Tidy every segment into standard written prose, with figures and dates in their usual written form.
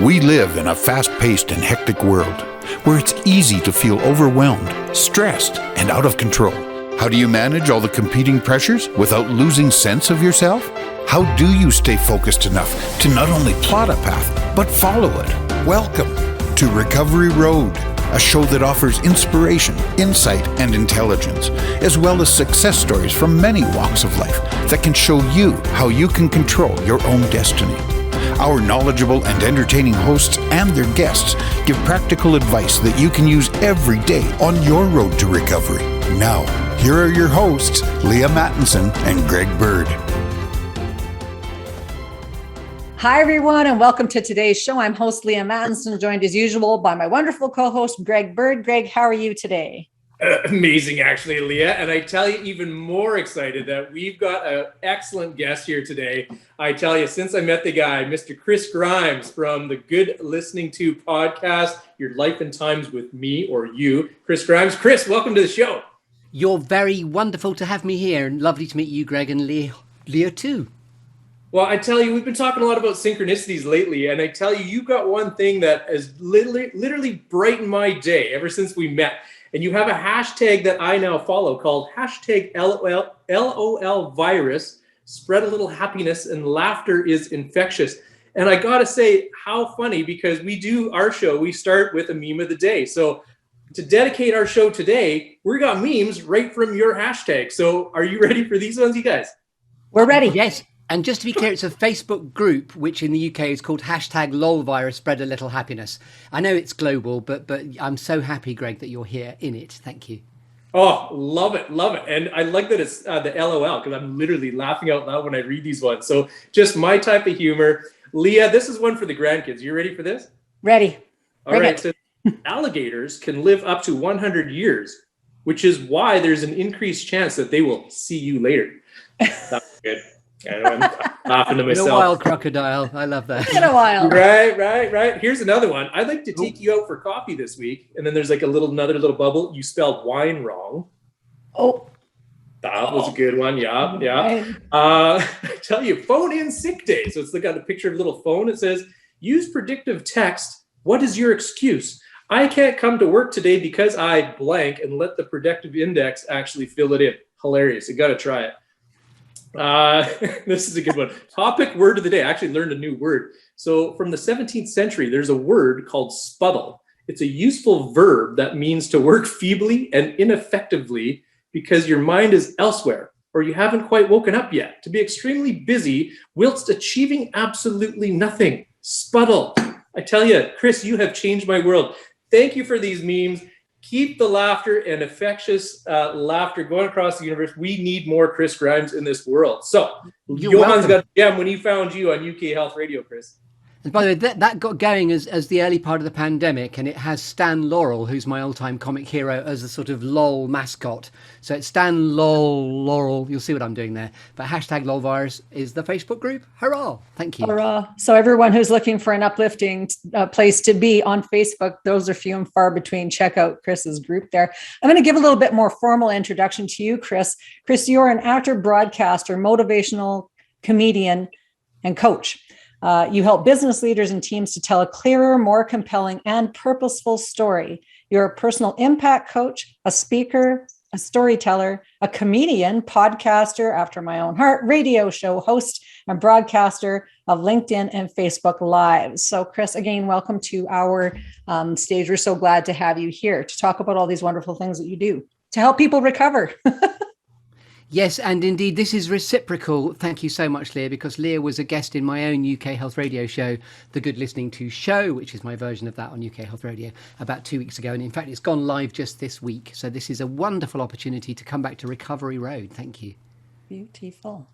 We live in a fast-paced and hectic world where it's easy to feel overwhelmed, stressed, and out of control. How do you manage all the competing pressures without losing sense of yourself? How do you stay focused enough to not only plot a path, but follow it? Welcome to Recovery Road, a show that offers inspiration, insight, and intelligence, as well as success stories from many walks of life that can show you how you can control your own destiny. Our knowledgeable and entertaining hosts and their guests give practical advice that you can use every day on your road to recovery. Now, here are your hosts, Leaha Mattinson and Greg Bird. Hi, everyone, and welcome to today's show. I'm host Leaha Mattinson, joined as usual by my wonderful co-host, Greg Bird. Greg, how are you today? Amazing, actually, Leaha. And I tell you, even more excited that we've got an excellent guest here today. I tell you, since I met the guy, Mr. Chris Grimes from the Good Listening To podcast, Your Life and Times with Me or You. Chris Grimes. Chris, welcome to the show. You're very wonderful to have me here, and lovely to meet you, Greg, and Leaha too. Well, I tell you, we've been talking a lot about synchronicities lately, and I tell you, you've got one thing that has literally brightened my day ever since we met. And you have a hashtag that I now follow called hashtag LOL virus, spread a little happiness and laughter is infectious. And I got to say, how funny, because we do our show, we start with a meme of the day. So to dedicate our show today, we got memes right from your hashtag. So are you ready for these ones, you guys? We're ready. Yes. And just to be clear, it's a Facebook group, which in the UK is called hashtag LOLvirus, spread a little happiness. I know it's global, but I'm so happy, Greg, that you're here in it. Thank you. Oh, love it, love it. And I like that it's the LOL, because I'm literally laughing out loud when I read these ones. So just my type of humor. Leaha, this is one for the grandkids. You ready for this? Ready. All right. So alligators can live up to 100 years, which is why there's an increased chance that they will see you later. That's good. I'm laughing to myself. In a wild crocodile. I love that. In a while. Right. Here's another one. I'd like to take you out for coffee this week. And then there's like another little bubble. You spelled wine wrong. Oh. That was a good one. Yeah. Right. I tell you, phone in sick day. So it's got a picture of a little phone. It says, use predictive text. What is your excuse? I can't come to work today because I blank, and let the predictive index actually fill it in. Hilarious. You got to try it. This is a good one. Topic word of the day. I actually learned a new word. So from the 17th century, there's a word called spuddle. It's a useful verb that means to work feebly and ineffectively because your mind is elsewhere or you haven't quite woken up yet. To be extremely busy whilst achieving absolutely nothing. Spuddle. I tell you, Chris, you have changed my world. Thank you for these memes. Keep the laughter and infectious laughter going across the universe. We need more Chris Grimes in this world. So, Johan's got a gem when he found you on UK Health Radio, Chris. And by the way, that got going as the early part of the pandemic, and it has Stan Laurel, who's my all-time comic hero, as a sort of LOL mascot. So it's Stan Laurel. You'll see what I'm doing there. But hashtag LOLvirus is the Facebook group. Hurrah! Thank you. Hurrah. So everyone who's looking for an uplifting place to be on Facebook, those are few and far between. Check out Chris's group there. I'm going to give a little bit more formal introduction to you, Chris. Chris, you're an actor, broadcaster, motivational comedian, and coach. You help business leaders and teams to tell a clearer, more compelling, and purposeful story. You're a personal impact coach, a speaker, a storyteller, a comedian, podcaster after my own heart, radio show host, and broadcaster of LinkedIn and Facebook Lives. So, Chris, again, welcome to our stage. We're so glad to have you here to talk about all these wonderful things that you do to help people recover. Yes, and indeed, this is reciprocal. Thank you so much, Leaha, because Leaha was a guest in my own UK Health Radio show, The Good Listening To Show, which is my version of that on UK Health Radio, about 2 weeks ago. And in fact, it's gone live just this week. So this is a wonderful opportunity to come back to Recovery Road. Thank you. Beautiful.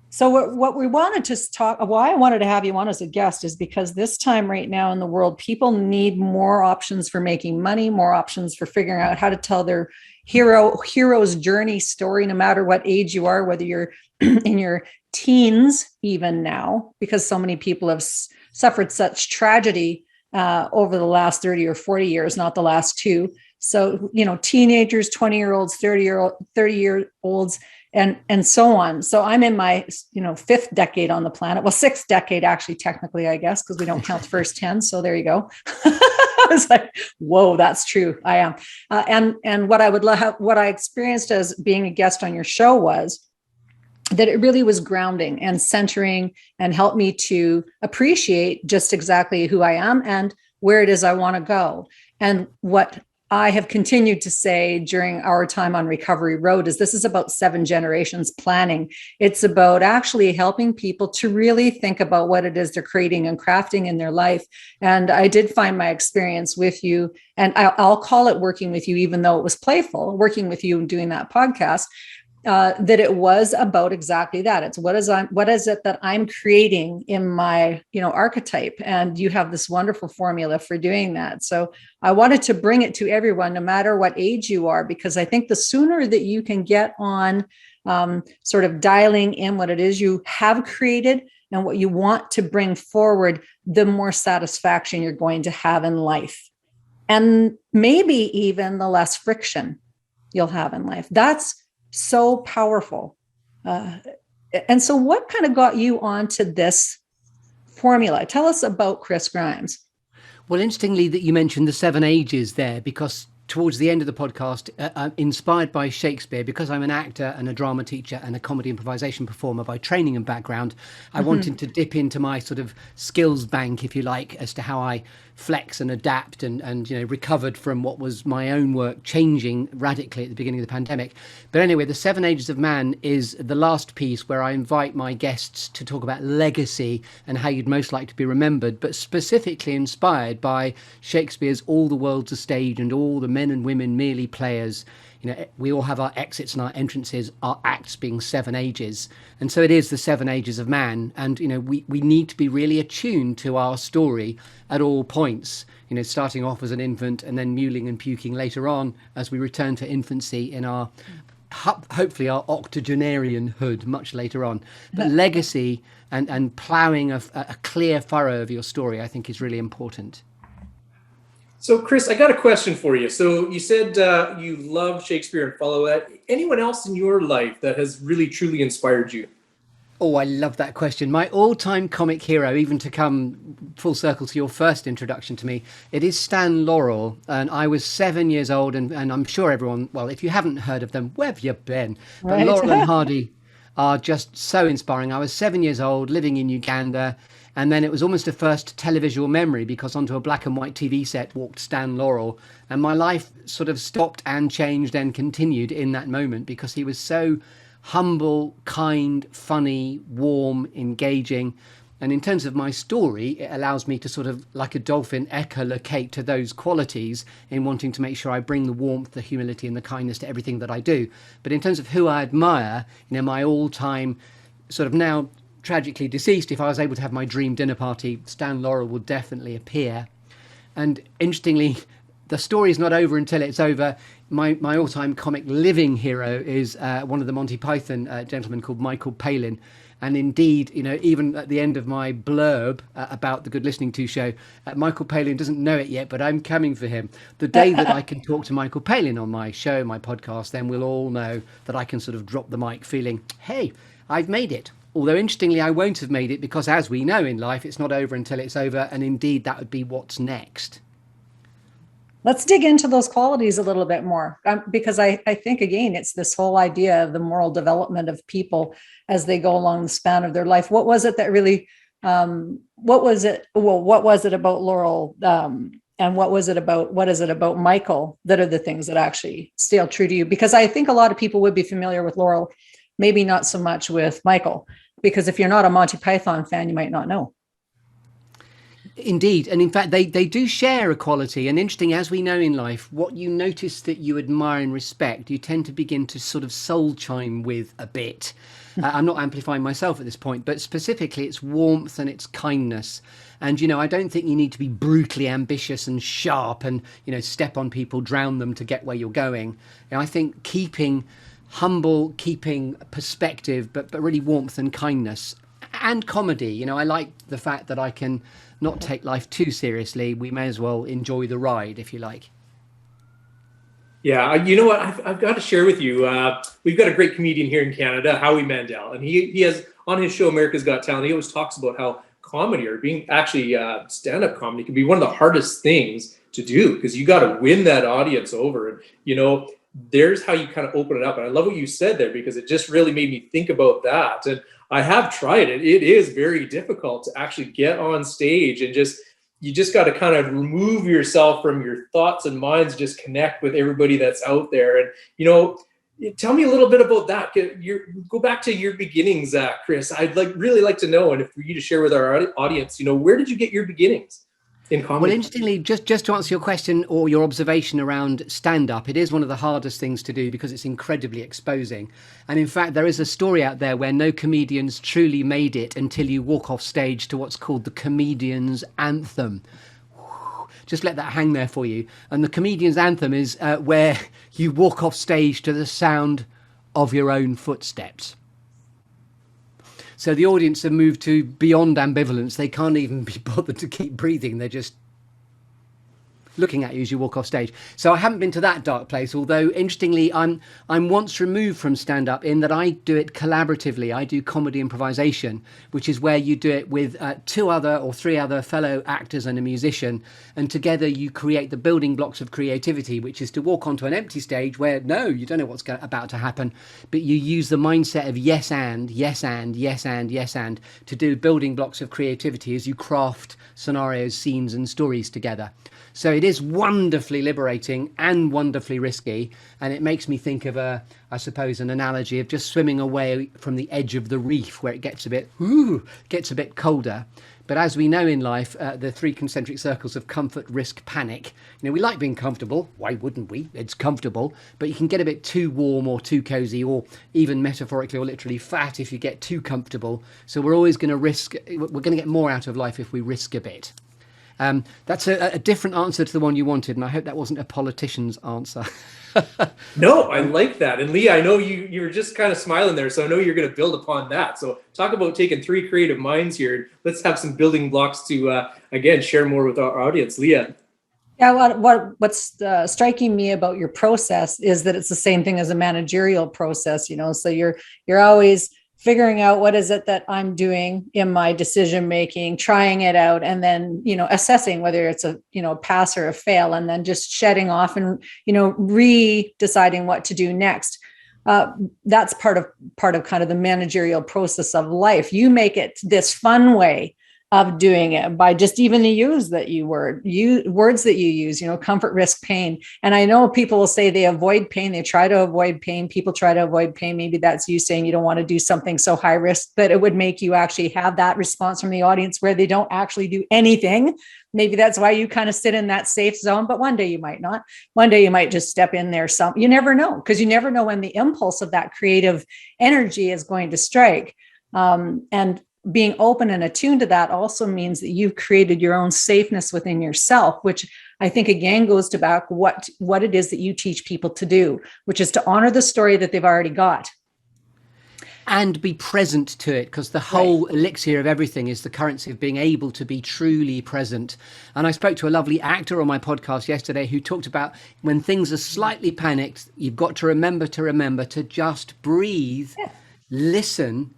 So what we wanted to talk, why I wanted to have you on as a guest is because this time right now in the world, people need more options for making money, more options for figuring out how to tell their hero's journey story, no matter what age you are, whether you're in your teens, even now, because so many people have suffered such tragedy over the last 30 or 40 years, not the last two. So, teenagers, 20-year-olds, 30-year-olds, and so on. So I'm in my, fifth decade on the planet. Well, sixth decade, actually, technically, I guess, because we don't count the first 10. So there you go. I was like, whoa, that's true. I am. And what I experienced as being a guest on your show was that it really was grounding and centering and helped me to appreciate just exactly who I am and where it is I want to go. And what I have continued to say during our time on Recovery Road is this is about 7 generations planning. It's about actually helping people to really think about what it is they're creating and crafting in their life. And I did find my experience with you, and I'll call it working with you, even though it was playful, working with you and doing that podcast, that it was about exactly that. It's what is it that I'm creating in my, archetype, and you have this wonderful formula for doing that. So I wanted to bring it to everyone, no matter what age you are, because I think the sooner that you can get on sort of dialing in what it is you have created and what you want to bring forward, the more satisfaction you're going to have in life, and maybe even the less friction you'll have in life. That's so powerful. And so what kind of got you onto this formula? Tell us about Chris Grimes. Well, interestingly that you mentioned the 7 ages there, because towards the end of the podcast, I'm inspired by Shakespeare, because I'm an actor and a drama teacher and a comedy improvisation performer by training and background. I wanted to dip into my sort of skills bank, if you like, as to how I flex and adapt and recovered from what was my own work changing radically at the beginning of the pandemic. But anyway, the 7 ages of man is the last piece where I invite my guests to talk about legacy and how you'd most like to be remembered, but specifically inspired by Shakespeare's All the World's a Stage and all the men and women merely players. We all have our exits and our entrances, our acts being 7 ages. And so it is the 7 ages of man. And, we need to be really attuned to our story at all points, starting off as an infant and then mewling and puking later on as we return to infancy in our, hopefully our octogenarianhood much later on. But legacy and ploughing a clear furrow of your story, I think, is really important. So, Chris, I got a question for you. So you said you love Shakespeare and follow that. Anyone else in your life that has really, truly inspired you? Oh, I love that question. My all-time comic hero, even to come full circle to your first introduction to me, it is Stan Laurel. And I was 7 years old, and I'm sure everyone, well, if you haven't heard of them, where have you been? But Right. Laurel and Hardy are just so inspiring. I was 7 years old, living in Uganda. And then it was almost a first televisual memory, because onto a black and white TV set walked Stan Laurel. And my life sort of stopped and changed and continued in that moment, because he was so humble, kind, funny, warm, engaging. And in terms of my story, it allows me to sort of, like a dolphin, echolocate to those qualities in wanting to make sure I bring the warmth, the humility and the kindness to everything that I do. But in terms of who I admire, my all-time sort of now tragically deceased, if I was able to have my dream dinner party, Stan Laurel would definitely appear. And interestingly, the story is not over until it's over. My all-time comic living hero is one of the Monty Python gentlemen called Michael Palin. And indeed, even at the end of my blurb about the Good Listening To show, Michael Palin doesn't know it yet, but I'm coming for him. The day that I can talk to Michael Palin on my show, my podcast, then we'll all know that I can sort of drop the mic feeling, hey, I've made it. Although, interestingly, I won't have made it, because as we know in life, it's not over until it's over. And indeed, that would be what's next. Let's dig into those qualities a little bit more, because I think, again, it's this whole idea of the moral development of people as they go along the span of their life. What was it that really, what was it about Laurel, and what is it about Michael that are the things that actually stay true to you? Because I think a lot of people would be familiar with Laurel, maybe not so much with Michael, because if you're not a Monty Python fan, you might not know. Indeed. And in fact, they do share a quality. And interesting, as we know in life, what you notice that you admire and respect, you tend to begin to sort of soul chime with a bit. I'm not amplifying myself at this point, but specifically it's warmth and it's kindness. And, I don't think you need to be brutally ambitious and sharp and, step on people, drown them to get where you're going. I think keeping humble, keeping perspective, but really warmth and kindness and comedy. I like the fact that I can not take life too seriously. We may as well enjoy the ride, if you like. Yeah, you know what? I've got to share with you. We've got a great comedian here in Canada, Howie Mandel, and he has on his show America's Got Talent. He always talks about how comedy or being actually stand-up comedy can be one of the hardest things to do because you got to win that audience over. And there's how you kind of open it up. And I love what you said there because it just really made me think about that. And I have tried it. It is very difficult to actually get on stage and you just got to kind of remove yourself from your thoughts and minds, just connect with everybody that's out there. And, tell me a little bit about that. Go back to your beginnings, Chris. I'd really like to know, and for you to share with our audience, where did you get your beginnings in comedy? Well, interestingly, just to answer your question or your observation around stand-up, it is one of the hardest things to do because it's incredibly exposing. And in fact, there is a story out there where no comedians truly made it until you walk off stage to what's called the comedian's anthem. Just let that hang there for you. And the comedian's anthem is where you walk off stage to the sound of your own footsteps. So the audience have moved to beyond ambivalence. They can't even be bothered to keep breathing. They're just looking at you as you walk off stage. So I haven't been to that dark place, although interestingly, I'm once removed from stand-up in that I do it collaboratively. I do comedy improvisation, which is where you do it with 2 other or 3 other fellow actors and a musician, and together you create the building blocks of creativity, which is to walk onto an empty stage where you don't know what's about to happen, but you use the mindset of yes and, yes and, yes and, yes and to do building blocks of creativity as you craft scenarios, scenes and stories together. So it is wonderfully liberating and wonderfully risky. And it makes me think of I suppose, an analogy of just swimming away from the edge of the reef where it gets a bit colder. But as we know in life, the 3 concentric circles of comfort, risk, panic. We like being comfortable. Why wouldn't we? It's comfortable. But you can get a bit too warm or too cozy or even metaphorically or literally fat if you get too comfortable. So we're always going to we're going to get more out of life if we risk a bit. That's a different answer to the one you wanted, and I hope that wasn't a politician's answer. No, I like that. And Leah, I know you were just kind of smiling there, so I know you're going to build upon that. So talk about taking 3 creative minds here. Let's have some building blocks to, again, share more with our audience. Leah. Yeah, what's striking me about your process is that it's the same thing as a managerial process, so you're always figuring out what is it that I'm doing in my decision making, trying it out, and then, assessing whether it's a, pass or a fail, and then just shedding off and, re-deciding what to do next. That's part of kind of the managerial process of life. You make it this fun way of doing it by just even the words that you use, comfort, risk, pain. And I know people will say they avoid pain. They try to avoid pain. People try to avoid pain. Maybe that's you saying you don't want to do something so high risk that it would make you actually have that response from the audience where they don't actually do anything. Maybe that's why you kind of sit in that safe zone, but one day you might not. One day you might just step in there. You never know, because you never know when the impulse of that creative energy is going to strike. And being open and attuned to that also means that you've created your own safeness within yourself, which I think again goes to back what it is that you teach people to do, which is to honor the story that they've already got. And be present to it, because the whole elixir of everything is the currency of being able to be truly present. And I spoke to a lovely actor on my podcast yesterday who talked about when things are slightly panicked, you've got to remember to just breathe, listen,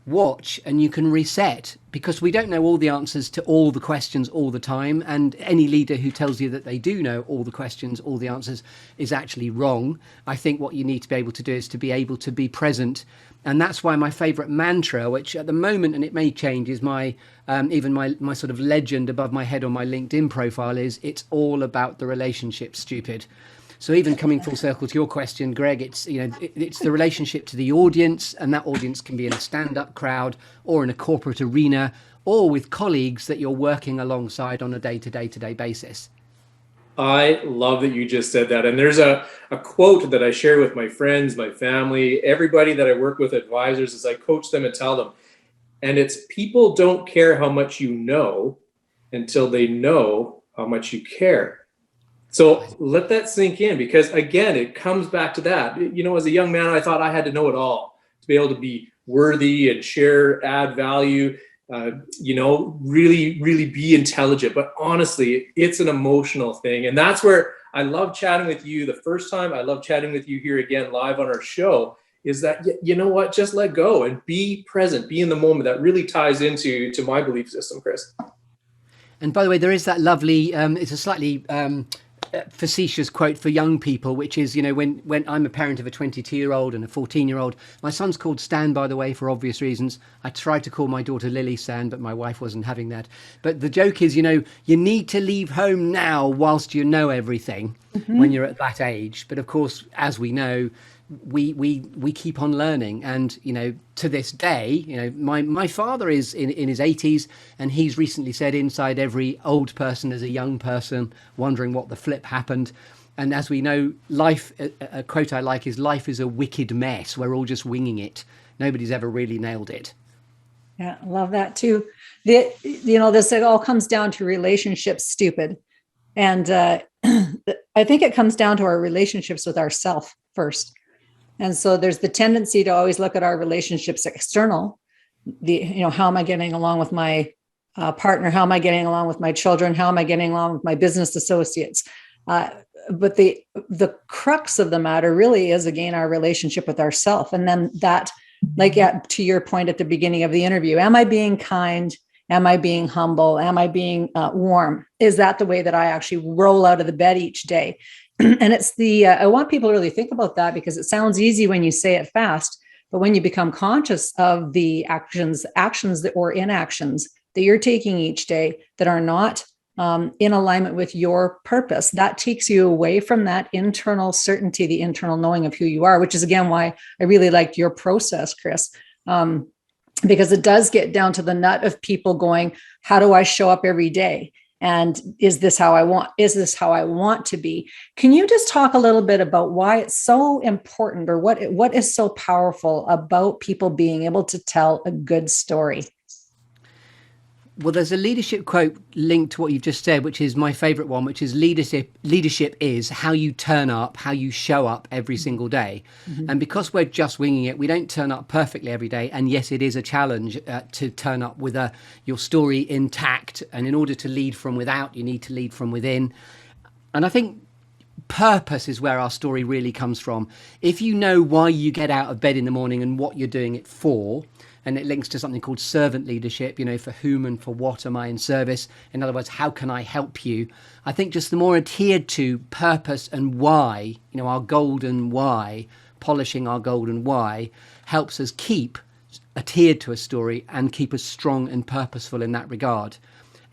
watch, and you can reset, because we don't know all the answers to all the questions all the time, and any leader who tells you that they do know all the questions, all the answers, is actually wrong. I think what you need to be able to do is to be able to be present, and that's why my favorite mantra, which at the moment, and it may change, is my even my sort of legend above my head on my LinkedIn profile is, it's all about the relationship, stupid. So even coming full circle to your question, Greg, it's it's the relationship to the audience, and that audience can be in a stand-up crowd or in a corporate arena or with colleagues that you're working alongside on a day-to-day basis. I love that you just said that. And there's a quote that I share with my friends, my family, everybody that I work with, advisors, as I coach them and tell them. And it's, people don't care how much you know until they know how much you care. So let that sink in, because again, it comes back to that. As a young man, I thought I had to know it all to be able to be worthy and share, add value, really, really be intelligent. But honestly, it's an emotional thing. And that's where I love chatting with you the first time. I love chatting with you here again live on our show, is that, you know what, just let go and be present, be in the moment. That really ties into my belief system, Chris. And by the way, there is that lovely, it's a slightly facetious quote for young people, which is, you know, when I'm a parent of a 22-year-old and a 14-year-old, my son's called Stan, by the way, for obvious reasons. I tried to call my daughter Lily Stan, but my wife wasn't having that. But the joke is, you know, you need to leave home now whilst you know everything when you're at that age. But of course, as we know, we keep on learning, and you know, to this day, you know, my father is in his 80s, and he's recently said, inside every old person is a young person wondering what the flip happened. And as we know, life, a quote I like is, life is a wicked mess, we're all just winging it, nobody's ever really nailed it. Yeah, I love that too. You know, this, it all comes down to relationships, stupid. And I think it comes down to our relationships with ourselves first. And so there's the tendency to always look at our relationships external. You know, how am I getting along with my partner? How am I getting along with my children? How am I getting along with my business associates? But the crux of the matter really is, again, our relationship with ourselves. And then that, like, to your point at the beginning of the interview, am I being kind? Am I being humble? Am I being warm? Is that the way that I actually roll out of the bed each day? And it's I want people to really think about that, because it sounds easy when you say it fast, but when you become conscious of the actions or inactions that you're taking each day that are not in alignment with your purpose, that takes you away from that internal certainty, the internal knowing of who you are, which is, again, why I really liked your process, Chris. Because it does get down to the nut of people going, how do I show up every day? And is this how I want to be? Can you just talk a little bit about why it's so important, or what is so powerful about people being able to tell a good story? Well, there's a leadership quote linked to what you've just said, which is my favorite one, which is leadership is how you turn up, how you show up every single day. Mm-hmm. And because we're just winging it, we don't turn up perfectly every day. And yes, it is a challenge to turn up with your story intact. And in order to lead from without, you need to lead from within. And I think purpose is where our story really comes from. If you know why you get out of bed in the morning and what you're doing it for, and it links to something called servant leadership, you know, for whom and for what am I in service? In other words, how can I help you? I think just the more adhered to purpose and why, you know, our golden why, polishing our golden why, helps us keep adhered to a story and keep us strong and purposeful in that regard.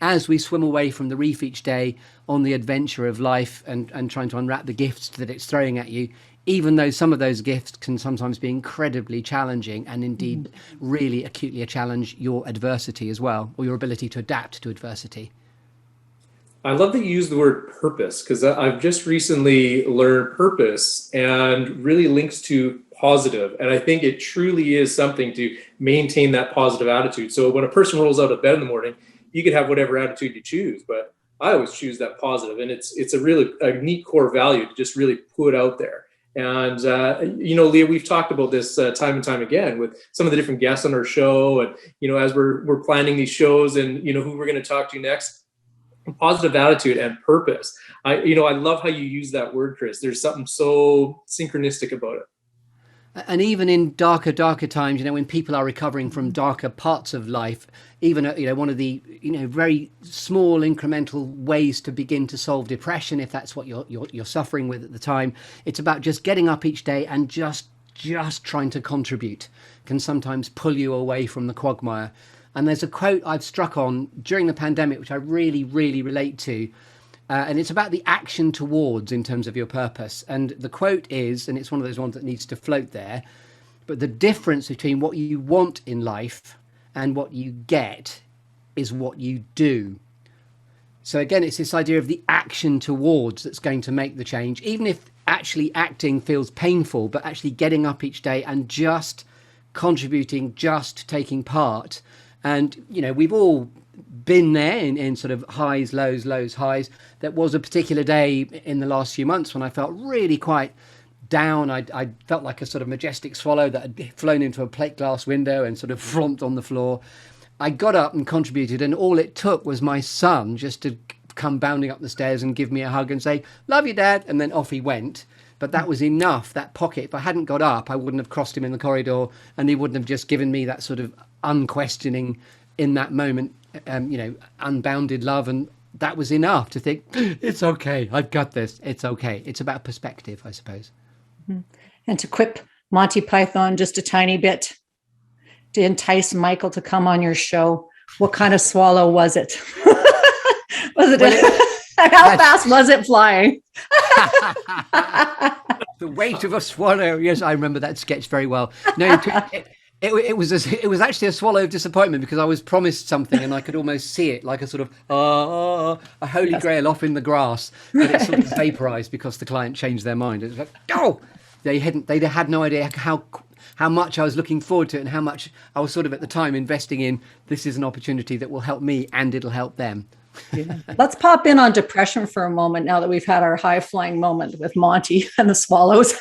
As we swim away from the reef each day on the adventure of life and trying to unwrap the gifts that it's throwing at you, even though some of those gifts can sometimes be incredibly challenging and indeed really acutely challenge your adversity as well, or your ability to adapt to adversity. I love that you use the word purpose, because I've just recently learned purpose and really links to positive. And I think it truly is something to maintain that positive attitude. So when a person rolls out of bed in the morning, you can have whatever attitude you choose, but I always choose that positive. And it's a neat core value to just really put out there. And, you know, Leah, we've talked about this time and time again with some of the different guests on our show. And, you know, as we're planning these shows and, you know, who we're going to talk to next, positive attitude and purpose. I love how you use that word, Chris. There's something so synchronistic about it. And even in darker times, you know, when people are recovering from darker parts of life, even, you know, one of the, you know, very small incremental ways to begin to solve depression, if that's what you're suffering with at the time, it's about just getting up each day and just trying to contribute, can sometimes pull you away from the quagmire. And there's a quote I've struck on during the pandemic, which I really, really relate to. And it's about the action towards in terms of your purpose. And the quote is, and it's one of those ones that needs to float there, but the difference between what you want in life and what you get is what you do. So again, it's this idea of the action towards that's going to make the change, even if actually acting feels painful, but actually getting up each day and just contributing, just taking part. And, you know, we've all been there in sort of highs, lows, highs. There was a particular day in the last few months when I felt really quite down. I felt like a sort of majestic swallow that had flown into a plate glass window and sort of flopped on the floor. I got up and contributed, and all it took was my son just to come bounding up the stairs and give me a hug and say, "Love you, Dad," and then off he went. But that was enough, that pocket. If I hadn't got up, I wouldn't have crossed him in the corridor, and he wouldn't have just given me that sort of unquestioning, in that moment, unbounded love. And that was enough to think, it's okay, I've got this, it's okay. It's about perspective, I suppose. And to quip Monty Python just a tiny bit, to entice Michael to come on your show, what kind of swallow was it? How fast was it flying? The weight of a swallow. Yes, I remember that sketch very well. No, it was actually a swallow of disappointment, because I was promised something and I could almost see it, like a sort of a holy grail off in the grass, but it sort of vaporized because the client changed their mind. It was like, oh, they had no idea how much I was looking forward to it, and how much I was sort of at the time investing in, this is an opportunity that will help me and it'll help them. Yeah. Let's pop in on depression for a moment, now that we've had our high-flying moment with Monty and the swallows.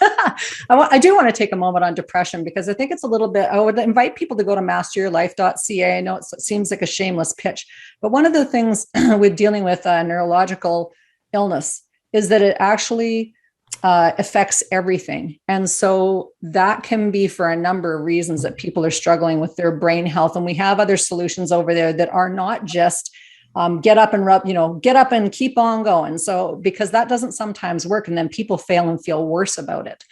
I do want to take a moment on depression, because I think it's a little bit, I would invite people to go to masteryourlife.ca. I know it seems like a shameless pitch, but one of the things with dealing with neurological illness is that it actually affects everything. And so that can be for a number of reasons that people are struggling with their brain health. And we have other solutions over there that are not just get up and keep on going. So, because that doesn't sometimes work, and then people fail and feel worse about it.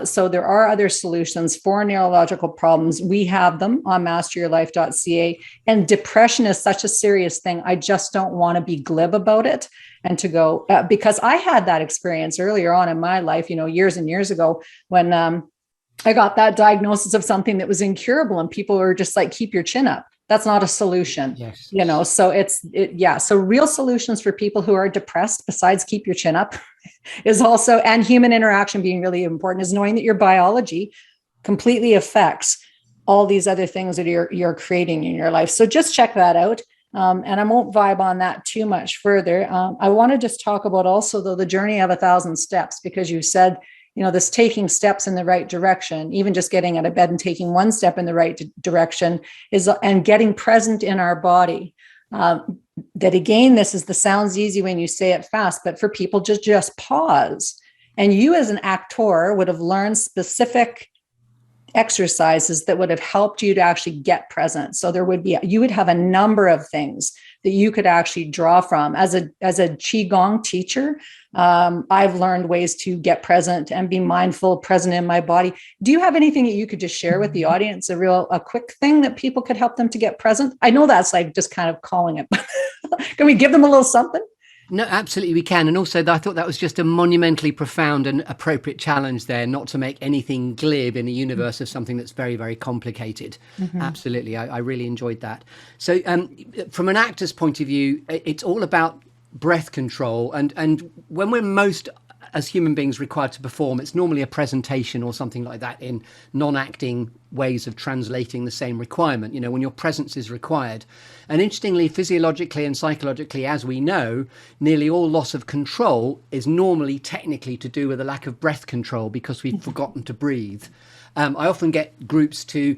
So there are other solutions for neurological problems. We have them on masteryourlife.ca. And depression is such a serious thing. I just don't want to be glib about it and to go, because I had that experience earlier on in my life, years and years ago, when I got that diagnosis of something that was incurable, and people were just like, keep your chin up. That's not a solution. Yes. So so real solutions for people who are depressed, besides keep your chin up, is also, and human interaction being really important, is knowing that your biology completely affects all these other things that you're creating in your life. So just check that out. And I won't vibe on that too much further. I want to just talk about also, though, the journey of 1,000 steps, because you said, this taking steps in the right direction, even just getting out of bed and taking one step in the right direction and getting present in our body. That again, sounds easy when you say it fast, but for people to just pause. And you as an actor would have learned specific exercises that would have helped you to actually get present. So you would have a number of things that you could actually draw from. As a Qigong teacher, I've learned ways to get present and be mindful, present in my body. Do you have anything that you could just share with the audience, a quick thing that people could help them to get present? I know that's like just kind of calling it. Can we give them a little something? No, absolutely we can. And also, I thought that was just a monumentally profound and appropriate challenge there, not to make anything glib in a universe of something that's very, very complicated. Mm-hmm. Absolutely. I really enjoyed that. So from an actor's point of view, it's all about breath control. And when we're most, as human beings, required to perform, it's normally a presentation or something like that, in non-acting ways of translating the same requirement, when your presence is required. And interestingly, physiologically and psychologically, as we know, nearly all loss of control is normally technically to do with a lack of breath control, because we've forgotten to breathe. I often get groups to,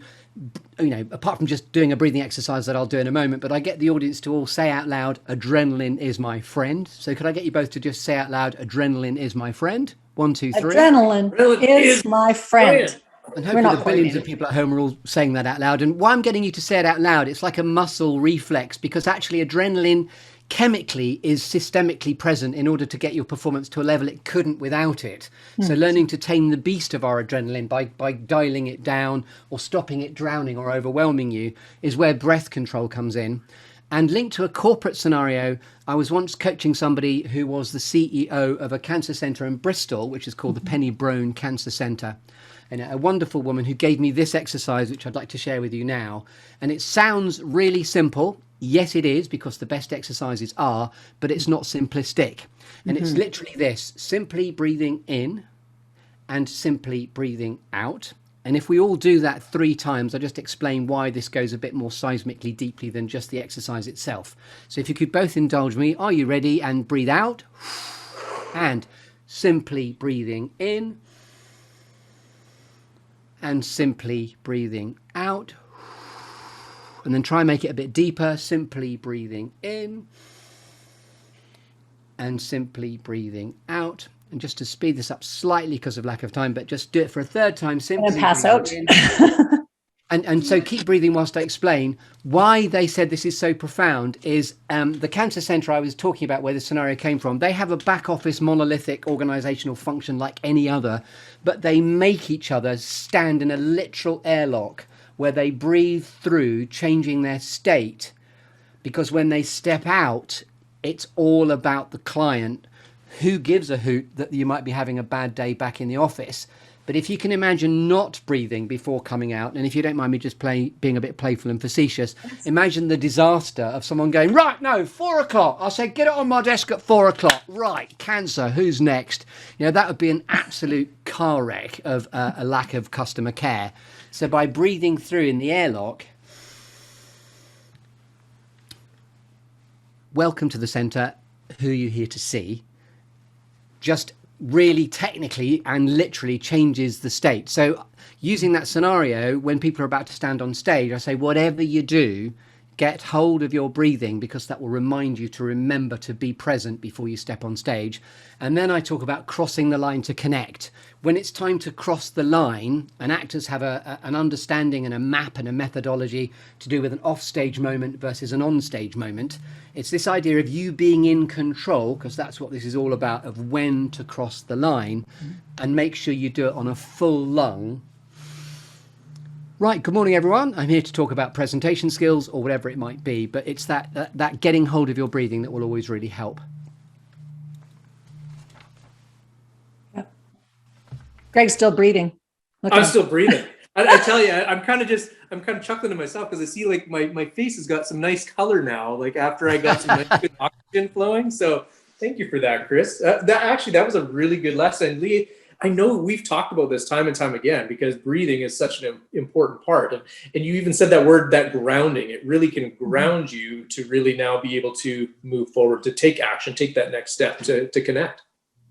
apart from just doing a breathing exercise that I'll do in a moment, but I get the audience to all say out loud, adrenaline is my friend. So could I get you both to just say out loud, adrenaline is my friend? 1, 2, 3. Adrenaline is my friend. And hopefully the billions of people at home are all saying that out loud. And why I'm getting you to say it out loud, it's like a muscle reflex, because actually adrenaline chemically is systemically present in order to get your performance to a level it couldn't without it. So learning to tame the beast of our adrenaline by dialing it down or stopping it drowning or overwhelming you is where breath control comes in. And linked to a corporate scenario, I was once coaching somebody who was the CEO of a cancer centre in Bristol, which is called the Penny Brown Cancer Centre. And a wonderful woman who gave me this exercise, which I'd like to share with you now. And it sounds really simple. Yes, it is, because the best exercises are, but it's not simplistic. And it's literally this: simply breathing in and simply breathing out. And if we all do that 3 times, I'll just explain why this goes a bit more seismically deeply than just the exercise itself. So if you could both indulge me, are you ready? And breathe out. And simply breathing in. And simply breathing out. And then try and make it a bit deeper. Simply breathing in. and simply breathing out. And just to speed this up slightly because of lack of time, but just do it for a third time, simply And pass breathing out. in. And so keep breathing whilst I explain why they said this is so profound. Is the cancer centre I was talking about, where the scenario came from, they have a back office monolithic organisational function like any other, but they make each other stand in a literal airlock where they breathe through, changing their state, because when they step out, it's all about the client. Who gives a hoot that you might be having a bad day back in the office? But if you can imagine not breathing before coming out, and if you don't mind me just being a bit playful and facetious, imagine the disaster of someone going, right, no, 4 o'clock. I said, get it on my desk at 4 o'clock. Right, cancer, who's next? You know, that would be an absolute car wreck of a lack of customer care. So by breathing through in the airlock, welcome to the centre, who are you here to see? Just really technically and literally changes the state. So using that scenario, when people are about to stand on stage, I say, whatever you do, get hold of your breathing, because that will remind you to remember to be present before you step on stage. And then I talk about crossing the line to connect. When it's time to cross the line, and actors have an understanding and a map and a methodology to do with an off-stage moment versus an on-stage moment. It's this idea of you being in control, because that's what this is all about, of when to cross the line, and make sure you do it on a full lung. Right, good morning, everyone. I'm here to talk about presentation skills or whatever it might be, but it's that getting hold of your breathing that will always really help. Yep. Greg's still breathing. I'm still breathing. I tell you, I'm kind of chuckling to myself because I see like my face has got some nice color now, like after I got some nice good oxygen flowing. So thank you for that, Chris. That was a really good lesson. Lee, I know we've talked about this time and time again, because breathing is such an important part. And you even said that word, that grounding. It really can ground you to really now be able to move forward, to take action, take that next step, to connect.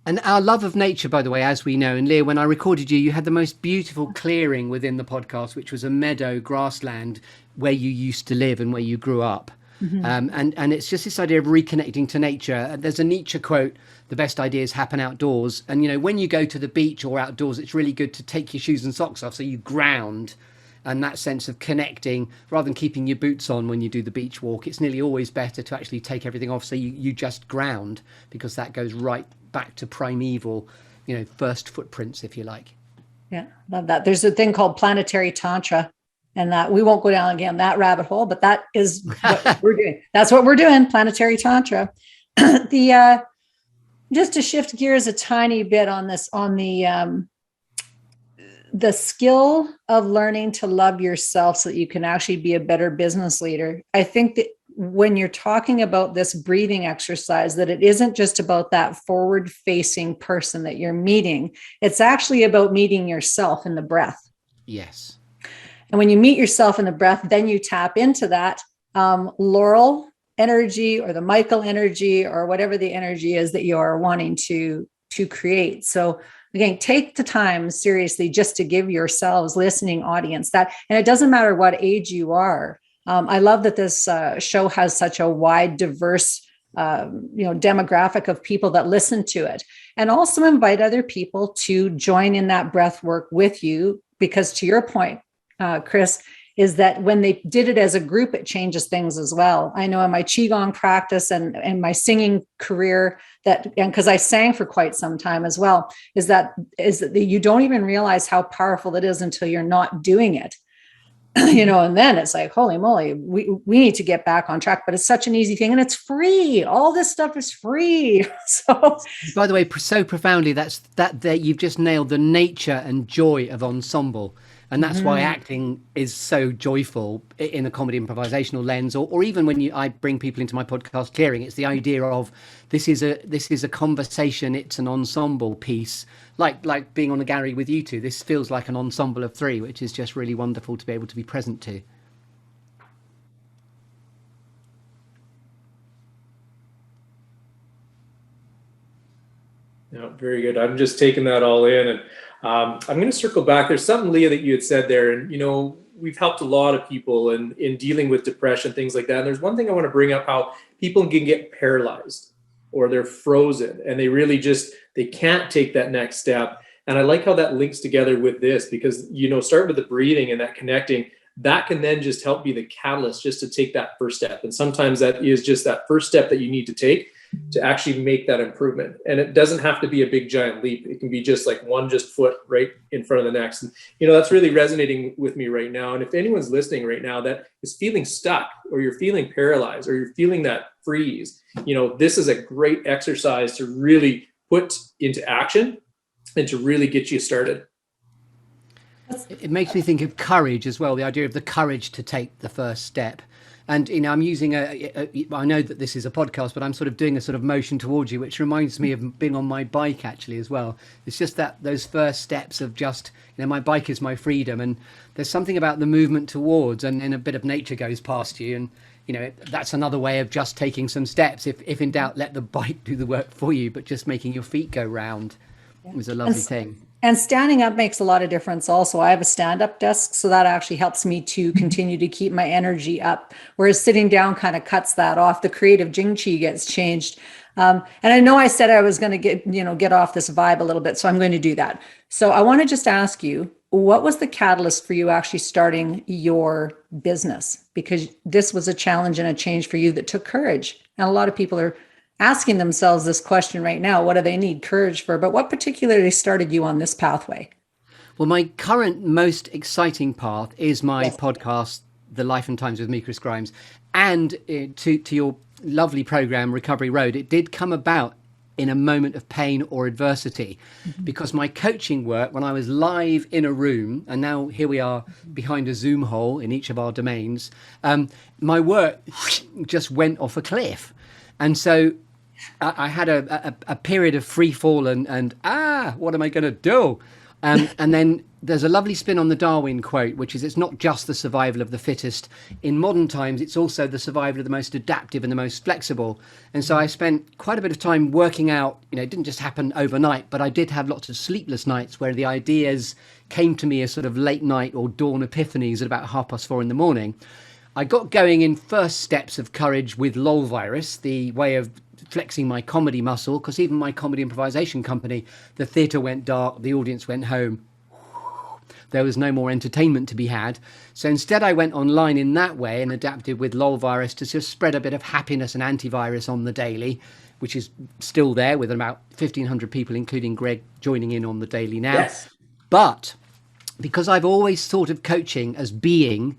And our love of nature, by the way, as we know, and Leah, when I recorded you, you had the most beautiful clearing within the podcast, which was a meadow grassland where you used to live and where you grew up. And it's just this idea of reconnecting to nature. There's a Nietzsche quote, the best ideas happen outdoors. And, you know, when you go to the beach or outdoors, it's really good to take your shoes and socks off so you ground. And that sense of connecting, rather than keeping your boots on when you do the beach walk, it's nearly always better to actually take everything off so you just ground, because that goes right back to primeval, you know, first footprints, if you like. Yeah, love that. There's a thing called Planetary Tantra, and that we won't go down again that rabbit hole, but that is what we're doing. That's what we're doing, Planetary Tantra. Just to shift gears a tiny bit on this, on the skill of learning to love yourself so that you can actually be a better business leader. I think that when you're talking about this breathing exercise, that it isn't just about that forward facing person that you're meeting. It's actually about meeting yourself in the breath. Yes. And when you meet yourself in the breath, then you tap into that Laurel energy or the Michael energy or whatever the energy is that you are wanting to create. So again, take the time seriously just to give yourselves, listening audience, that, and it doesn't matter what age you are. I love that this show has such a wide, diverse, demographic of people that listen to it, and also invite other people to join in that breath work with you. Because to your point, Chris, is that when they did it as a group, it changes things as well. I know in my Qigong practice and my singing career, and because I sang for quite some time as well, is that you don't even realize how powerful it is until you're not doing it. And then it's like, holy moly, we need to get back on track. But it's such an easy thing, and it's free. All this stuff is free. So, by the way, so profoundly, that you've just nailed the nature and joy of ensemble. And that's why acting is so joyful in a comedy improvisational lens, or even when I bring people into my podcast Clearing, it's the idea of this is a conversation, it's an ensemble piece, like being on a gallery with you two. This feels like an ensemble of three, which is just really wonderful to be able to be present to. Yeah, very good. I'm just taking that all in, and I'm going to circle back. There's something, Leah, that you had said there, and we've helped a lot of people in dealing with depression, things like that. And there's one thing I want to bring up: how people can get paralyzed or they're frozen, and they really just, they can't take that next step. And I like how that links together with this, because, you know, start with the breathing and that connecting, that can then just help be the catalyst just to take that first step. And sometimes that is just that first step that you need to take to actually make that improvement. And it doesn't have to be a big giant leap. It can be just like one just foot right in front of the next. And, you know, that's really resonating with me right now. And if anyone's listening right now that is feeling stuck, or you're feeling paralyzed, or you're feeling that freeze, you know, this is a great exercise to really put into action and to really get you started. It makes me think of courage as well, the idea of the courage to take the first step. And, you know, I'm using I know that this is a podcast, but I'm sort of doing a sort of motion towards you, which reminds me of being on my bike actually as well. It's just that those first steps of just, you know, my bike is my freedom, and there's something about the movement towards, and then a bit of nature goes past you, and, you know, that's another way of just taking some steps. If in doubt, let the bike do the work for you, but just making your feet go round is a lovely thing. And standing up makes a lot of difference also. I have a stand-up desk, so that actually helps me to continue to keep my energy up, whereas sitting down kind of cuts that off. The creative 𝙤𝙤𝙩𝙪 gets changed. And I know I said I was going to get off this vibe a little bit, so I'm going to do that. So I want to just ask you, what was the catalyst for you actually starting your business? Because this was a challenge and a change for you that took courage. And a lot of people are asking themselves this question right now: what do they need courage for? But what particularly started you on this pathway? Well, my current most exciting path is my podcast, The Life and Times with me, Chris Grimes. And to your lovely program, Recovery Road, it did come about in a moment of pain or adversity, because my coaching work, when I was live in a room, and now here we are behind a Zoom hole in each of our domains, my work just went off a cliff. And so I had a period of free fall and what am I going to do? And then there's a lovely spin on the Darwin quote, which is, it's not just the survival of the fittest. In modern times, it's also the survival of the most adaptive and the most flexible. And so I spent quite a bit of time working out, you know, it didn't just happen overnight, but I did have lots of sleepless nights where the ideas came to me as sort of late night or dawn epiphanies at about 4:30 in the morning. I got going in first steps of courage with 𝑸𝑖𝒂𝑃𝒍𝒆, the way of flexing my comedy muscle, because even my comedy improvisation company, the theatre went dark, the audience went home. There was no more entertainment to be had. So instead I went online in that way and adapted with 𝑸𝑖𝒂𝑃𝒍𝒆 to just spread a bit of happiness and antivirus on the daily, which is still there with about 1,500 people, including Greg, joining in on the daily now. Yes. But because I've always thought of coaching as being,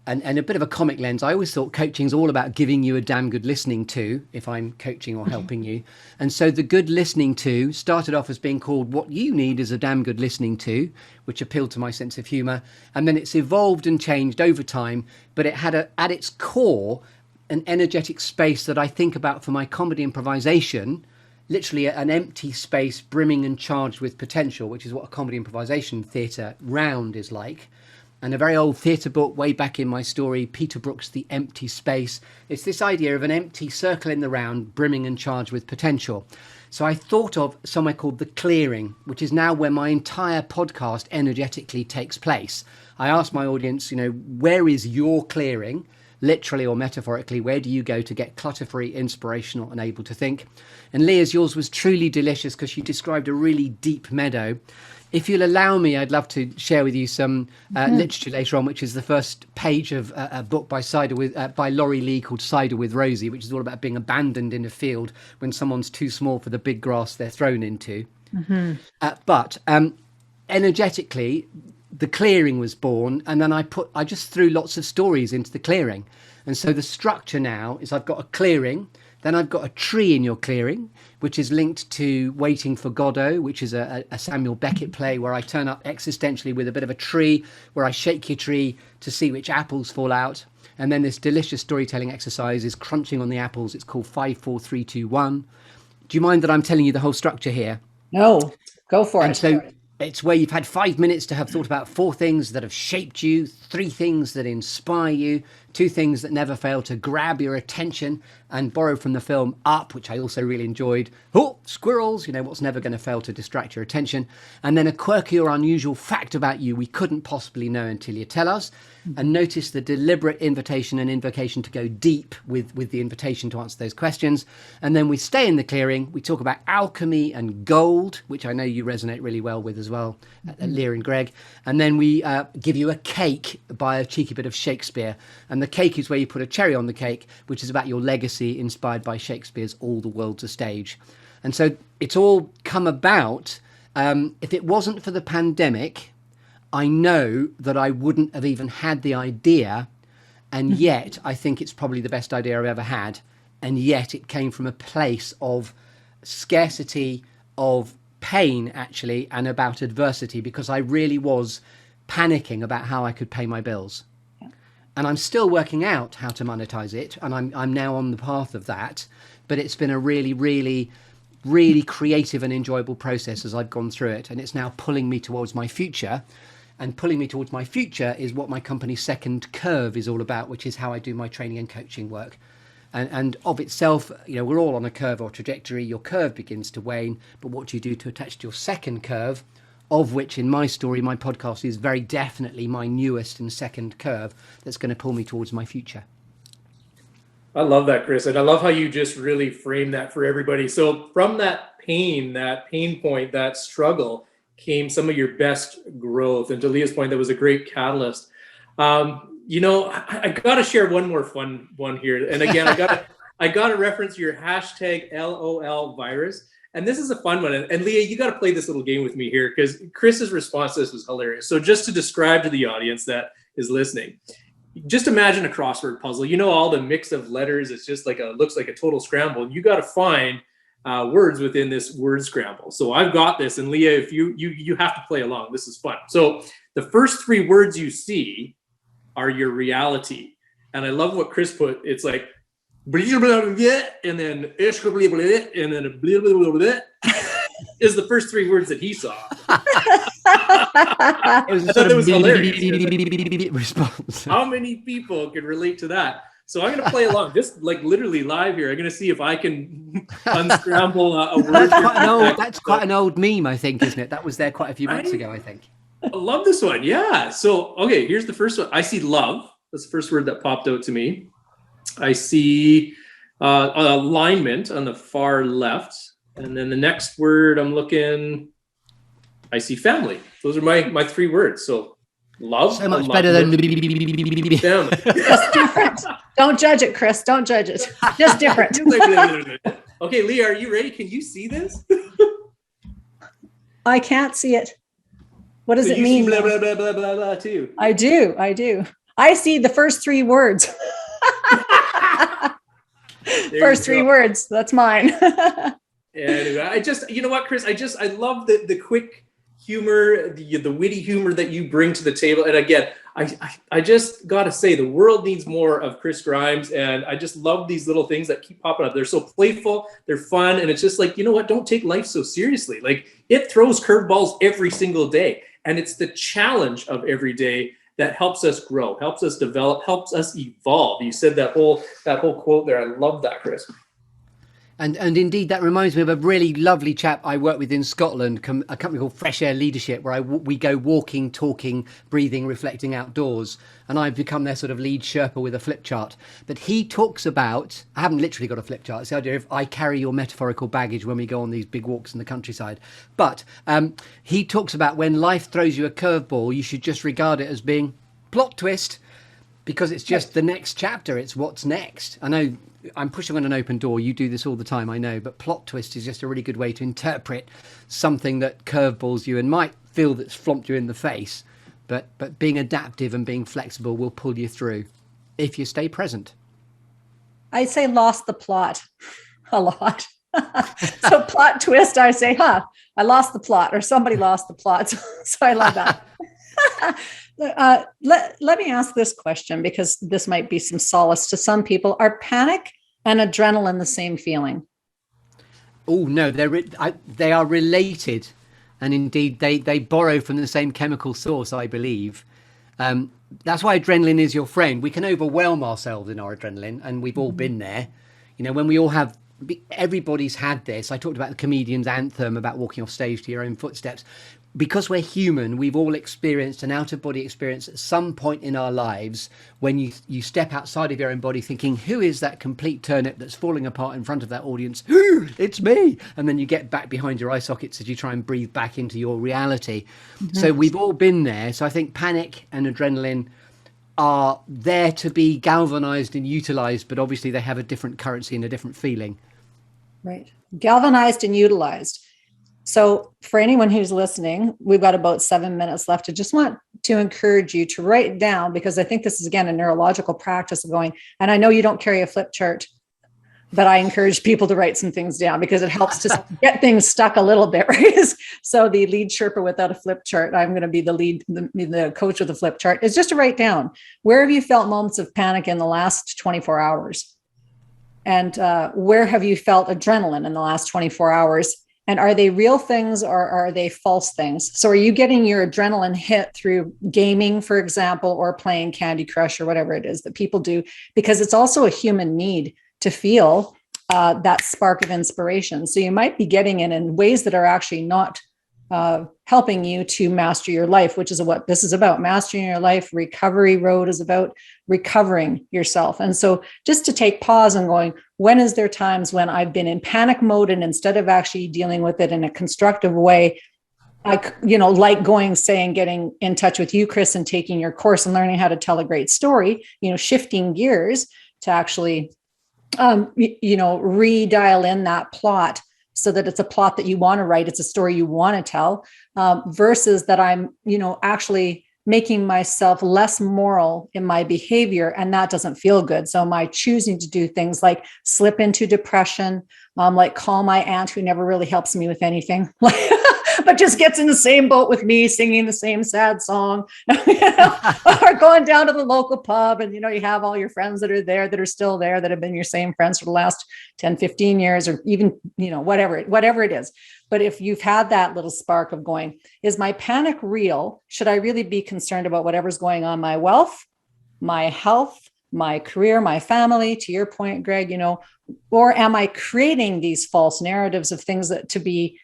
and a bit of a comic lens, I always thought coaching is all about giving you a damn good listening to, if I'm coaching or helping you. And so the good listening to started off as being called What You Need is a Damn Good Listening To, which appealed to my sense of humour. And then it's evolved and changed over time, but it had at its core an energetic space that I think about for my comedy improvisation, literally an empty space brimming and charged with potential, which is what a comedy improvisation theatre round is like. And a very old theatre book way back in my story, Peter Brook's The Empty Space. It's this idea of an empty circle in the round, brimming and charged with potential. So I thought of somewhere called The Clearing, which is now where my entire podcast energetically takes place. I asked my audience, you know, where is your clearing? Literally or metaphorically, where do you go to get clutter-free, inspirational and able to think? And Leah's, yours was truly delicious because she described a really deep meadow. If you'll allow me, I'd love to share with you some literature later on, which is the first page of a book by Laurie Lee called Cider with Rosie, which is all about being abandoned in a field when someone's too small for the big grass they're thrown into. But energetically, The Clearing was born, and then I just threw lots of stories into The Clearing. And so the structure now is I've got a clearing, then I've got a tree in your clearing, which is linked to Waiting for Godot, which is a Samuel Beckett play where I turn up existentially with a bit of a tree, where I shake your tree to see which apples fall out. And then this delicious storytelling exercise is crunching on the apples. It's called 5, 4, 3, 2, 1. Do you mind that I'm telling you the whole structure here? No, go for it. And so it's where you've had 5 minutes to have thought about 4 things that have shaped you, 3 things that inspire you, two things that never fail to grab your attention, and borrowed from the film Up, which I also really enjoyed. Oh, squirrels, what's never going to fail to distract your attention. And then a quirky or unusual fact about you we couldn't possibly know until you tell us. And notice the deliberate invitation and invocation to go deep with the invitation to answer those questions. And then we stay in the clearing. We talk about alchemy and gold, which I know you resonate really well with as well, Leah and Greg. And then we give you a cake by a cheeky bit of Shakespeare. And the cake is where you put a cherry on the cake, which is about your legacy inspired by Shakespeare's All the World's a Stage. And so it's all come about. If it wasn't for the pandemic, I know that I wouldn't have even had the idea, and yet I think it's probably the best idea I've ever had, and yet it came from a place of scarcity, of pain actually, and about adversity, because I really was panicking about how I could pay my bills. And I'm still working out how to monetize it, and I'm now on the path of that, but it's been a really, really, really creative and enjoyable process as I've gone through it, and it's now pulling me towards my future. And pulling me towards my future is what my company Second Curve is all about, which is how I do my training and coaching work. And of itself, we're all on a curve or trajectory. Your curve begins to wane, but what do you do to attach to your second curve, of which in my story, my podcast is very definitely my newest and second curve that's going to pull me towards my future. I love that, Chris. And I love how you just really frame that for everybody. So from that pain point, that struggle, came some of your best growth. And to Leah's point, that was a great catalyst. I got to share one more fun one here. And again, I got to reference your hashtag LOL virus. And this is a fun one. And Leah, you got to play this little game with me here, because Chris's response to this was hilarious. So just to describe to the audience that is listening, just imagine a crossword puzzle. All the mix of letters. It's just looks like a total scramble. And you got to find words within this word scramble. So I've got this, and Leah, if you have to play along, this is fun. So the first three words you see are your reality. And I love what Chris put. It's like, and then and then is the first three words that he saw. It was a sort of hilarious response. How many people can relate to that? So I'm going to play along, just literally live here. I'm going to see if I can unscramble a word. That's quite an old meme, I think, isn't it? That was there quite a few months ago, I think. I love this one. Yeah. So, okay, here's the first one. I see love. That's the first word that popped out to me. I see alignment on the far left. And then the next word I'm looking, I see family. Those are my three words. So love. So much better than family. Just different. Don't judge it, Chris. Don't judge it. Just different. Okay, Leah, are you ready? Can you see this? I can't see it. What does it mean? Blah, blah, blah, blah, blah, blah, too. I do. I see the first three words. First three words. That's mine. Anyway, I just, you know what, Chris? I love the quick humor, the witty humor that you bring to the table. And again, I just got to say, the world needs more of Chris Grimes. And I just love these little things that keep popping up. They're so playful, they're fun. And it's just like, you know what? Don't take life so seriously. Like, it throws curveballs every single day. And it's the challenge of every day that helps us grow, helps us develop, helps us evolve. You said that whole quote there. I love that, Chris. And indeed, that reminds me of a really lovely chap I work with in Scotland, a company called Fresh Air Leadership, where we go walking, talking, breathing, reflecting outdoors. And I've become their sort of lead Sherpa with a flip chart. But he talks about, I haven't literally got a flip chart, it's the idea of I carry your metaphorical baggage when we go on these big walks in the countryside. But he talks about when life throws you a curveball, you should just regard it as being plot twist, because it's just the next chapter. It's what's next. I know I'm pushing on an open door. You do this all the time, I know. But plot twist is just a really good way to interpret something that curveballs you and might feel that's flomped you in the face. But being adaptive and being flexible will pull you through if you stay present. I say lost the plot a lot. So plot twist, I say, I lost the plot, or somebody lost the plot. So I love that. Let me ask this question, because this might be some solace to some people. Are panic and adrenaline the same feeling? Oh, no, they are related. And indeed, they borrow from the same chemical source, I believe. that's why adrenaline is your friend. We can overwhelm ourselves in our adrenaline, and we've all been there. When we all have, everybody's had this. I talked about the comedian's anthem about walking off stage to your own footsteps. Because we're human, we've all experienced an out-of-body experience at some point in our lives when you step outside of your own body thinking, who is that complete turnip that's falling apart in front of that audience? It's me. And then you get back behind your eye sockets as you try and breathe back into your reality. So we've all been there. So I think panic and adrenaline are there to be galvanized and utilized, but obviously they have a different currency and a different feeling. Right. Galvanized and utilized. So for anyone who's listening, we've got about 7 minutes left. I just want to encourage you to write down, because I think this is, again, a neurological practice of going, and I know you don't carry a flip chart, but I encourage people to write some things down because it helps to get things stuck a little bit, right? So the lead Sherpa without a flip chart, I'm going to be the coach with the flip chart, is just to write down, where have you felt moments of panic in the last 24 hours? And where have you felt adrenaline in the last 24 hours? And are they real things or are they false things? So are you getting your adrenaline hit through gaming, for example, or playing Candy Crush or whatever it is that people do? Because it's also a human need to feel that spark of inspiration. So you might be getting it in ways that are actually not helping you to master your life, which is what this is about. Mastering your life. Recovery Road is about recovering yourself. And so just to take pause and going, when is there times when I've been in panic mode, and instead of actually dealing with it in a constructive way, like getting in touch with you, Chris, and taking your course and learning how to tell a great story, shifting gears to actually, redial in that plot so that it's a plot that you want to write. It's a story you want to tell, versus that I'm, actually making myself less moral in my behavior. And that doesn't feel good. So my choosing to do things like slip into depression, like call my aunt who never really helps me with anything, but just gets in the same boat with me, singing the same sad song, or going down to the local pub. And, you have all your friends that are there, that are still there, that have been your same friends for the last 10, 15 years, or even, whatever it is. But if you've had that little spark of going, is my panic real? Should I really be concerned about whatever's going on, my wealth, my health, my career, my family, to your point, Greg, or am I creating these false narratives of things that to be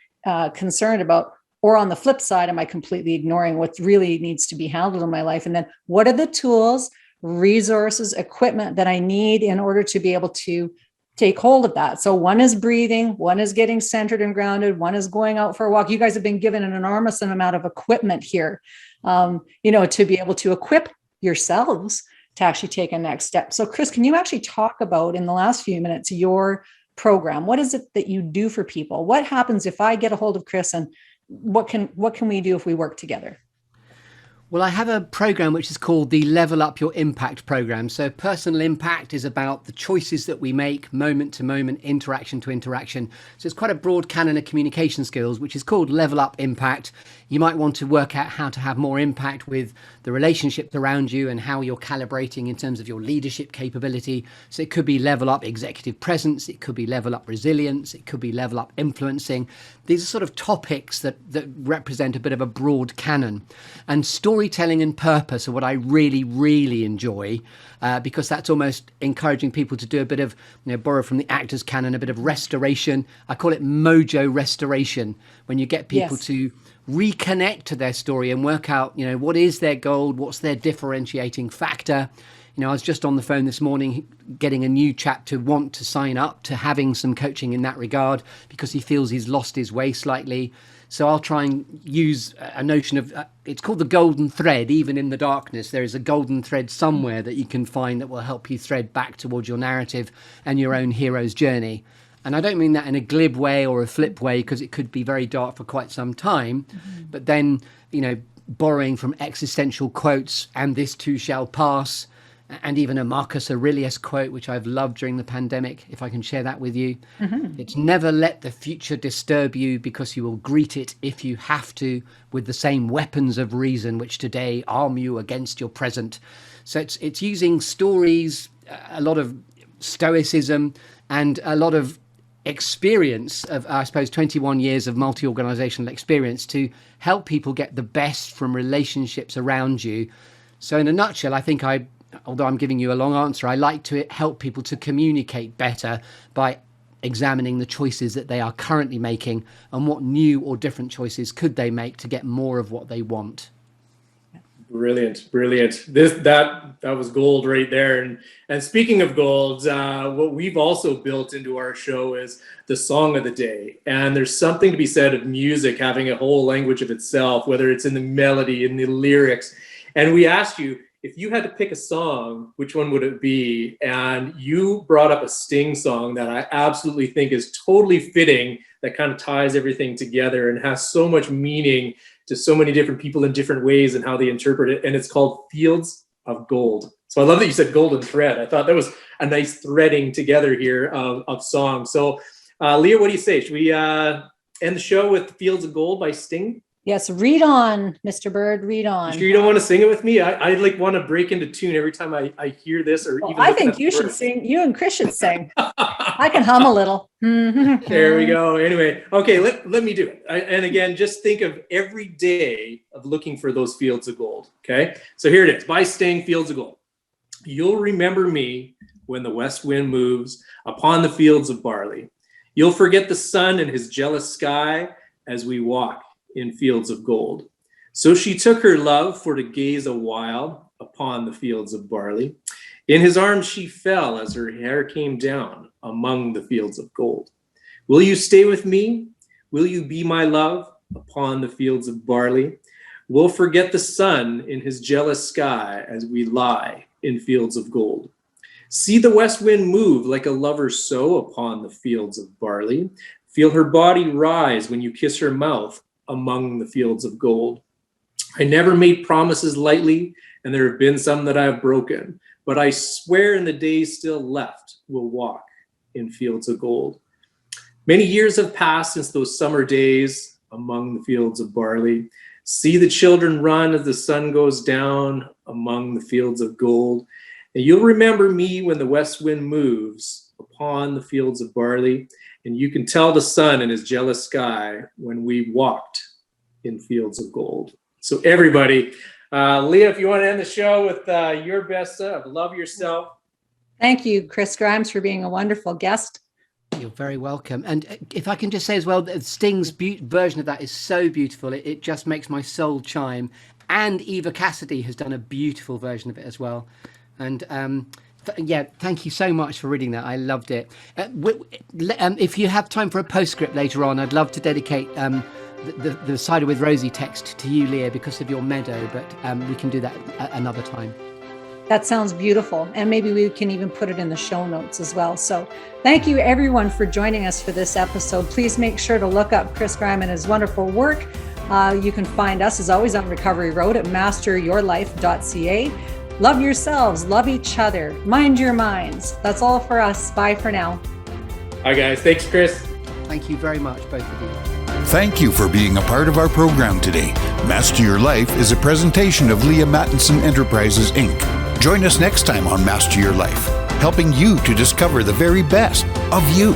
concerned about? Or on the flip side, am I completely ignoring what really needs to be handled in my life? And then what are the tools, resources, equipment that I need in order to be able to take hold of that? So one is breathing, one is getting centered and grounded, one is going out for a walk. You guys have been given an enormous amount of equipment here, to be able to equip yourselves to actually take a next step. So Chris, can you actually talk about, in the last few minutes, your program? What is it that you do for people? What happens if I get a hold of Chris, and what can we do if we work together? Well, I have a program which is called the Level Up Your Impact program. So personal impact is about the choices that we make moment to moment, interaction to interaction. So it's quite a broad canon of communication skills, which is called Level Up Impact. You might want to work out how to have more impact with the relationships around you and how you're calibrating in terms of your leadership capability. So it could be level up executive presence. It could be level up resilience. It could be level up influencing. These are sort of topics that represent a bit of a broad canon. And storytelling and purpose are what I really, really enjoy, because that's almost encouraging people to do a bit of, borrow from the actor's canon, a bit of restoration. I call it mojo restoration, when you get people to reconnect to their story and work out, what is their gold, what's their differentiating factor. I was just on the phone this morning getting a new chap to want to sign up to having some coaching in that regard because he feels he's lost his way slightly. So I'll try and use a notion of, it's called the golden thread. Even in the darkness, there is a golden thread somewhere that you can find that will help you thread back towards your narrative and your own hero's journey. And I don't mean that in a glib way or a flip way, because it could be very dark for quite some time. Mm-hmm. But then, borrowing from existential quotes, and this too shall pass, and even a Marcus Aurelius quote, which I've loved during the pandemic, if I can share that with you. Mm-hmm. It's never let the future disturb you, because you will greet it, if you have to, with the same weapons of reason which today arm you against your present. So it's using stories, a lot of stoicism, and a lot of experience of, I suppose, 21 years of multi-organizational experience to help people get the best from relationships around you, So in a nutshell, I think although I'm giving you a long answer, I like to help people to communicate better by examining the choices that they are currently making and what new or different choices could they make to get more of what they want. Brilliant. That was gold right there. And speaking of gold, what we've also built into our show is the song of the day. And there's something to be said of music having a whole language of itself, whether it's in the melody, in the lyrics. And we asked you, if you had to pick a song, which one would it be? And you brought up a Sting song that I absolutely think is totally fitting, that kind of ties everything together and has so much meaning to so many different people in different ways and how they interpret it. And it's called Fields of Gold. So I love that you said golden thread. I thought that was a nice threading together here of songs. So Leah, what do you say? Should we end the show with Fields of Gold by Sting? Yes, read on, Mr. Bird, read on. You sure you don't want to sing it with me? I like want to break into tune every time I hear this, or even I think you should sing. You and Chris should sing. I can hum a little. There we go. Anyway, okay, let me do it. And again, just think of every day of looking for those fields of gold. Okay, so here it is by Sting, Fields of Gold. You'll remember me when the west wind moves upon the fields of barley. You'll forget the sun and his jealous sky as we walk in fields of gold. So she took her love for to gaze a while upon the fields of barley. In his arms she fell as her hair came down among the fields of gold. Will you stay with me? Will you be my love upon the fields of barley? We'll forget the sun in his jealous sky as we lie in fields of gold. See the west wind move like a lover so upon the fields of barley. Feel her body rise when you kiss her mouth among the fields of gold. I never made promises lightly, and there have been some that I have broken, but I swear in the days still left, we'll walk in fields of gold. Many years have passed since those summer days among the fields of barley. See the children run as the sun goes down among the fields of gold. And you'll remember me when the west wind moves upon the fields of barley. And you can tell the sun in his jealous sky when we walked in fields of gold. So everybody, Leah, if you want to end the show with your best of Love Yourself. Thank you, Chris Grimes, for being a wonderful guest. You're very welcome. And if I can just say as well, that Sting's version of that is so beautiful. It just makes my soul chime. And 𝑸𝒖𝒂𝒃𝒍𝒆 𝑸𝒖𝒂𝒃𝒍𝒆 has done a beautiful version of it as well. And yeah, thank you so much for reading that. I loved it. If you have time for a postscript later on, I'd love to dedicate the Cider with Rosie text to you, Leah, because of your meadow, but we can do that another time. That sounds beautiful. And maybe we can even put it in the show notes as well. So thank you everyone for joining us for this episode. Please make sure to look up Chris Grimes and his wonderful work. You can find us as always on Recovery Road at masteryourlife.ca. Love yourselves, love each other, mind your minds. That's all for us. Bye for now. Hi guys. Thanks, Chris. Thank you very much, both of you. Thank you for being a part of our program today. Master Your Life is a presentation of Leah Mattinson Enterprises, Inc. Join us next time on Master Your Life, helping you to discover the very best of you.